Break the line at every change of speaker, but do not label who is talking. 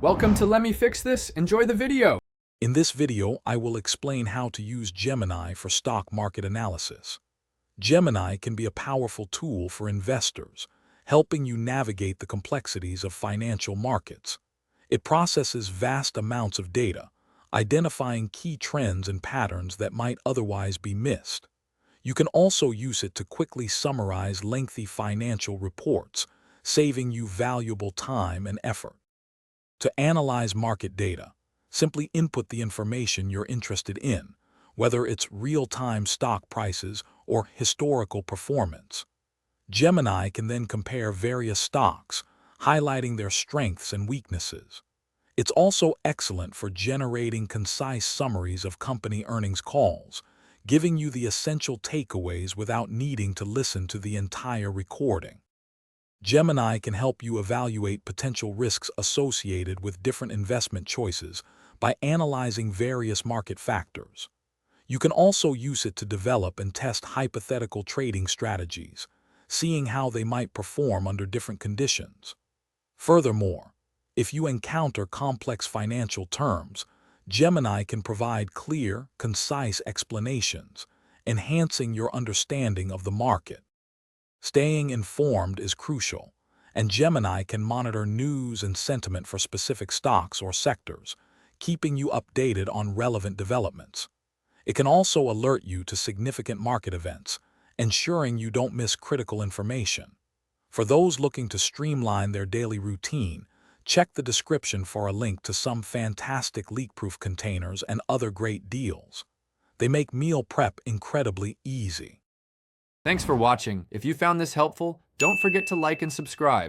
Welcome to Let Me Fix This. Enjoy the video.
In this video, I will explain how to use Gemini for stock market analysis. Gemini can be a powerful tool for investors, helping you navigate the complexities of financial markets. It processes vast amounts of data, identifying key trends and patterns that might otherwise be missed. You can also use it to quickly summarize lengthy financial reports, saving you valuable time and effort. To analyze market data, simply input the information you're interested in, whether it's real-time stock prices or historical performance. Gemini can then compare various stocks, highlighting their strengths and weaknesses. It's also excellent for generating concise summaries of company earnings calls, giving you the essential takeaways without needing to listen to the entire recording. Gemini can help you evaluate potential risks associated with different investment choices by analyzing various market factors. You can also use it to develop and test hypothetical trading strategies, seeing how they might perform under different conditions. Furthermore, if you encounter complex financial terms, Gemini can provide clear, concise explanations, enhancing your understanding of the market. Staying informed is crucial, and Gemini can monitor news and sentiment for specific stocks or sectors, keeping you updated on relevant developments. It can also alert you to significant market events, ensuring you don't miss critical information. For those looking to streamline their daily routine, check the description for a link to some fantastic leak-proof containers and other great deals. They make meal prep incredibly easy.
Thanks for watching. If you found this helpful, don't forget to like and subscribe.